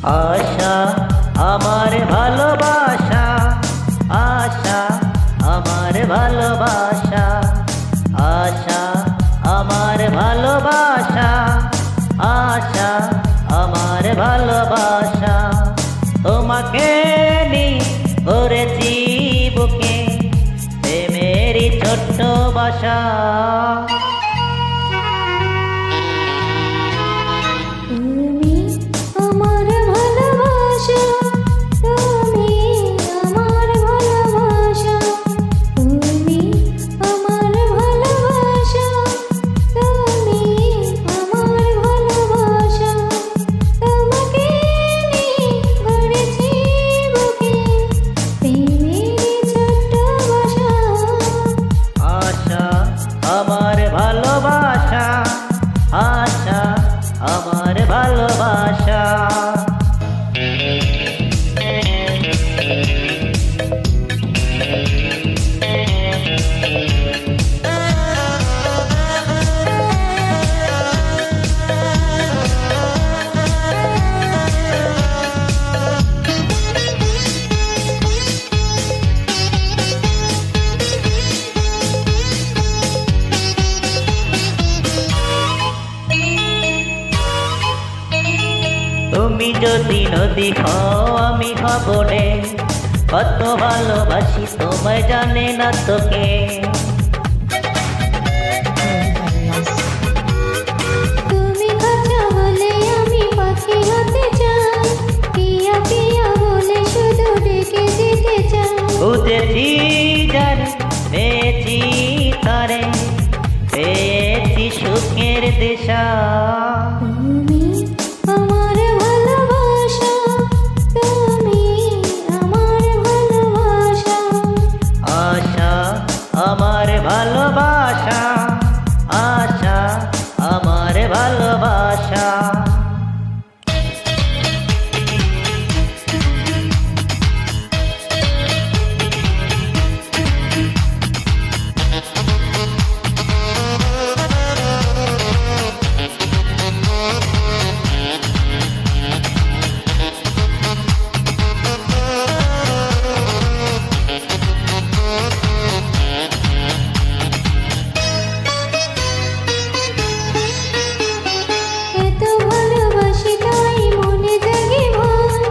আশা আমার ভালোবাসা, আশা আমার ভালোবাসা, আশা আমার ভালোবাসা, আশা আমার ভালোবাসা। তোমাকে নিয়ে করেছি বুকে প্রেমেরই ছোট্ট বাসা। তুমি আমার ভালোবাসা, তুমি আমার ভালোবাসা, তুমি আমার ভালোবাসা, তুমি আমার ভালোবাসা। তোমাকে নিয়ে গড়েছি বুকে প্রেমেরই ছোট্ট বাসা। আশা আমার ভালোবাসা, আশা আমার ভালোবাসা। তুমি যদি নদী হও আমি হব রে, কত ভালোবাসি তোমায় জানে না তোকে। তুমি খাঁচা হলে আমি পাখি হতে চাই, পিয়া পিয়া বলে শুধু ডেকে যেতে চাই। বুঝেছি যারে পেয়েছি তারে, পেয়েছি সুখের দিশা। তুমি আমার ভালোবাসা, তুমি আমার ভালোবাসা। আশা আমার ভালোবাসা, আশা আমার ভালোবাসা। এত ভালোবাসি তাই মনে জাগে ভয়,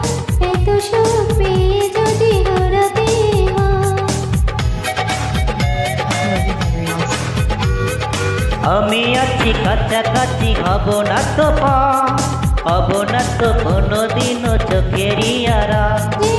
এত সুখ পেয়ে যদি হারাতে হয়। আমি আছি কাছাকাছি, হব না তো পা, হব না তো কোনোদিনও চোখেরই আড়া। যে